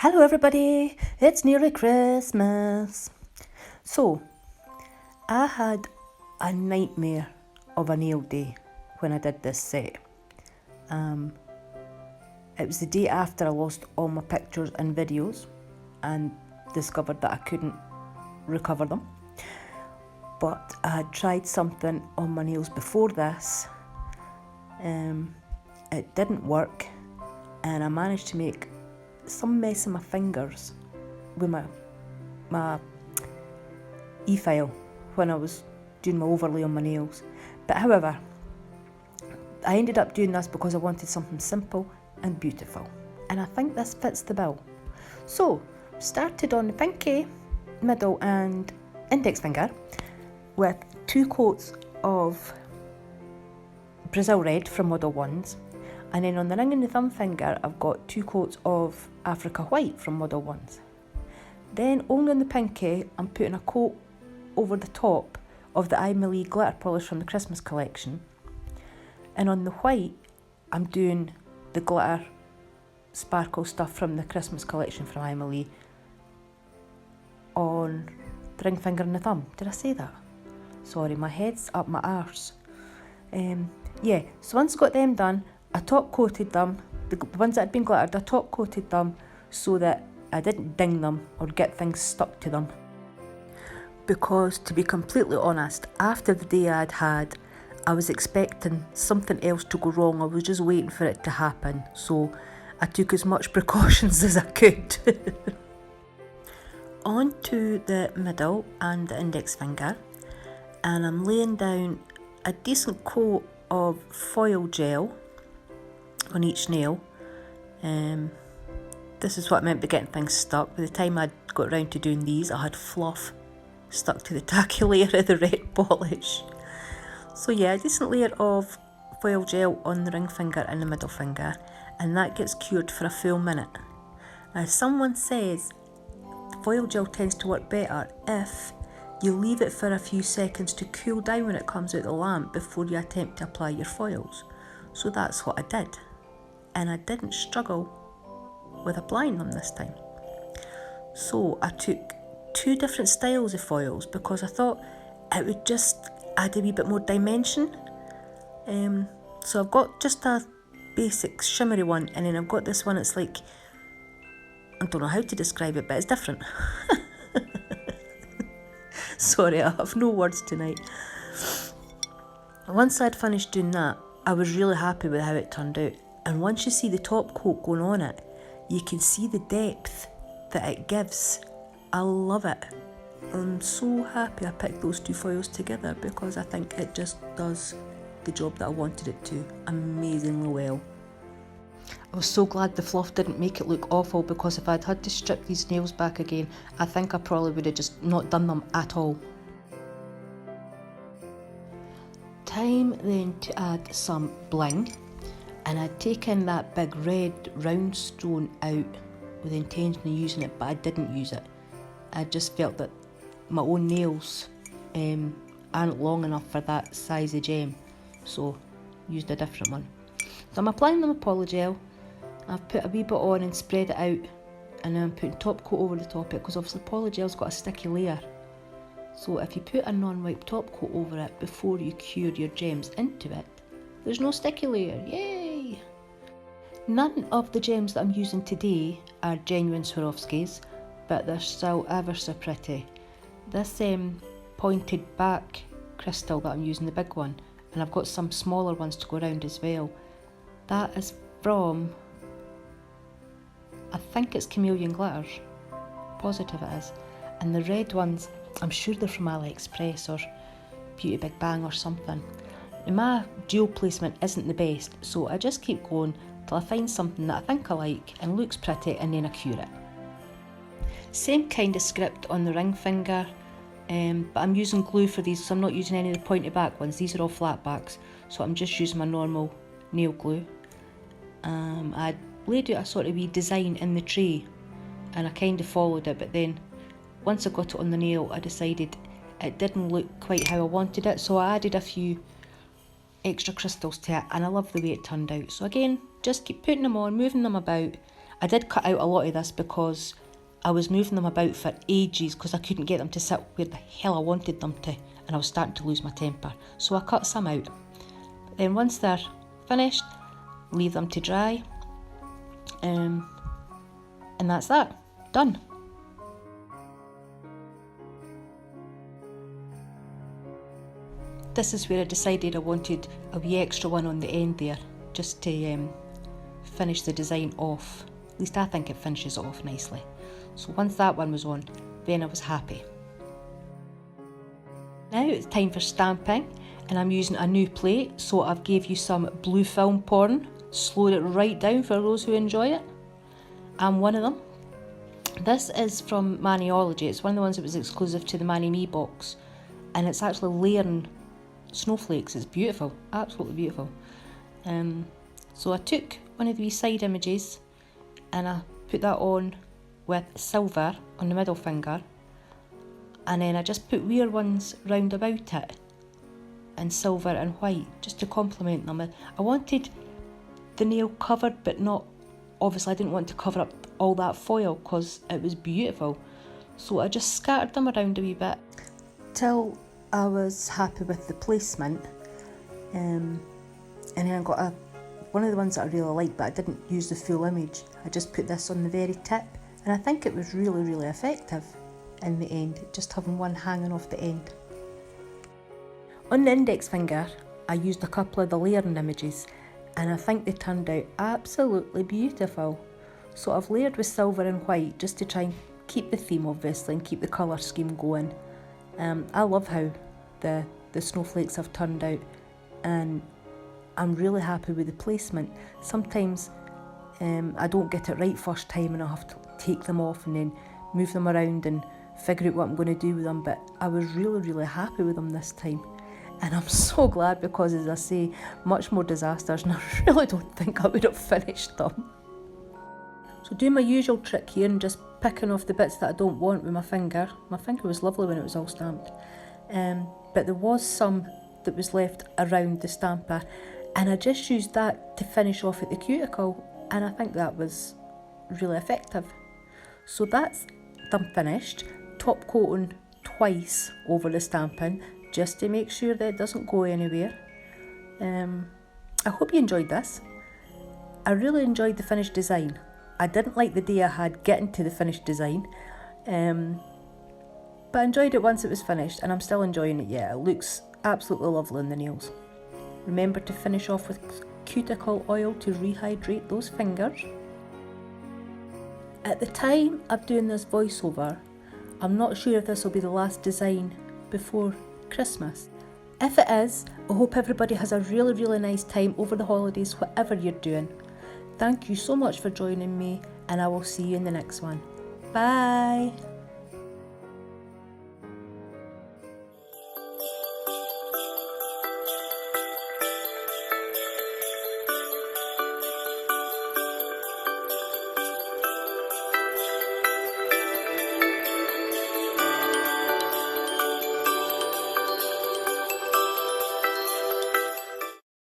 Hello everybody, it's nearly Christmas. So, I had a nightmare of a nail day when I did this set. It was the day after I lost all my pictures and videos and discovered that I couldn't recover them. But I had tried something on my nails before this. It didn't work and I managed to make some mess in my fingers with my e-file when I was doing my overlay on my nails. But however, I ended up doing this because I wanted something simple and beautiful. And I think this fits the bill. So, started on the pinky, middle and index finger with 2 coats of Brazil Red from Model 1s. And then on the ring and the thumb finger, I've got 2 coats of Africa White from Model 1s. Then only on the pinky, I'm putting a coat over the top of the Emily glitter polish from the Christmas collection. And on the white, I'm doing the glitter sparkle stuff from the Christmas collection from Emily on the ring finger and the thumb. Did I say that? Sorry, my head's up my arse. So once I got them done, I top coated them, the ones that had been glittered, I top coated them so that I didn't ding them or get things stuck to them. Because to be completely honest, after the day I'd had, I was expecting something else to go wrong. I was just waiting for it to happen. So I took as much precautions as I could. On to the middle and the index finger. And I'm laying down a decent coat of foil gel on each nail. This is what I meant by getting things stuck. By the time I'd got around to doing these, I had fluff stuck to the tacky layer of the red polish. So yeah, a decent layer of foil gel on the ring finger and the middle finger, and that gets cured for a full minute. Now someone says the foil gel tends to work better if you leave it for a few seconds to cool down when it comes out the lamp before you attempt to apply your foils. So that's what I did. And I didn't struggle with applying them this time. So I took 2 different styles of foils because I thought it would just add a wee bit more dimension. So I've got just a basic shimmery one, and then I've got this one, it's like, I don't know how to describe it, but it's different. Sorry, I have no words tonight. Once I'd finished doing that, I was really happy with how it turned out. And once you see the top coat going on it, you can see the depth that it gives. I love it. I'm so happy I picked those 2 foils together because I think it just does the job that I wanted it to amazingly well. I was so glad the fluff didn't make it look awful, because if I'd had to strip these nails back again, I think I probably would have just not done them at all. Time then to add some bling. And I'd taken that big red round stone out with the intention of using it, but I didn't use it. I just felt that my own nails aren't long enough for that size of gem, so used a different one. So I'm applying the polygel. I've put a wee bit on and spread it out, and then I'm putting top coat over the top of it, because obviously polygel's got a sticky layer. So if you put a non-wipe top coat over it before you cure your gems into it, there's no sticky layer. Yay! None of the gems that I'm using today are genuine Swarovskis, but they're still ever so pretty. This pointed back crystal that I'm using, the big one, and I've got some smaller ones to go around as well. That is from, I think it's Chameleon Glitters. Positive it is. And the red ones, I'm sure they're from AliExpress or Beauty Big Bang or something. My dual placement isn't the best, so I just keep going till I find something that I think I like and looks pretty, and then I cure it. Same kind of script on the ring finger, but I'm using glue for these, so I'm not using any of the pointy back ones. These are all flat backs, so I'm just using my normal nail glue. I laid out a sort of wee design in the tray, and I kind of followed it, but then once I got it on the nail, I decided it didn't look quite how I wanted it, so I added a few extra crystals to it, and I love the way it turned out. So again, just keep putting them on, moving them about, I did cut out a lot of this because I was moving them about for ages because I couldn't get them to sit where the hell I wanted them to, and I was starting to lose my temper. So I cut some out. Then once they're finished, leave them to dry, and that's that, done. This is where I decided I wanted a wee extra one on the end there, just to finish the design off. At least I think it finishes it off nicely. So once that one was on, then I was happy. Now it's time for stamping, and I'm using a new plate, so I've gave you some blue film porn, slowed it right down for those who enjoy it. I'm one of them. This is from Maniology. It's one of the ones that was exclusive to the Mani Me box, and it's actually layering snowflakes. It's beautiful, absolutely beautiful. So I took one of these side images and I put that on with silver on the middle finger, and then I just put weird ones round about it in silver and white just to complement them. I wanted the nail covered, but not, obviously I didn't want to cover up all that foil because it was beautiful. So I just scattered them around a wee bit till I was happy with the placement, and then I got one of the ones that I really liked, but I didn't use the full image. I just put this on the very tip, and I think it was really, really effective in the end, just having one hanging off the end. On the index finger, I used a couple of the layering images, and I think they turned out absolutely beautiful. So I've layered with silver and white just to try and keep the theme, obviously, and keep the colour scheme going. I love how the snowflakes have turned out, and I'm really happy with the placement. Sometimes I don't get it right first time and I have to take them off and then move them around and figure out what I'm going to do with them, but I was really, really happy with them this time. And I'm so glad because, as I say, much more disasters, and I really don't think I would have finished them. So doing my usual trick here and just picking off the bits that I don't want with my finger. My finger was lovely when it was all stamped. But there was some that was left around the stamper, and I just used that to finish off at the cuticle, and I think that was really effective. So that's done finished, top coating twice over the stamping just to make sure that it doesn't go anywhere. I hope you enjoyed this. I really enjoyed the finished design. I didn't like the day I had getting to the finished design, but I enjoyed it once it was finished, and I'm still enjoying it yet. It looks absolutely lovely in the nails. Remember to finish off with cuticle oil to rehydrate those fingers. At the time of doing this voiceover, I'm not sure if this will be the last design before Christmas. If it is, I hope everybody has a really, really nice time over the holidays, whatever you're doing. Thank you so much for joining me, and I will see you in the next one. Bye!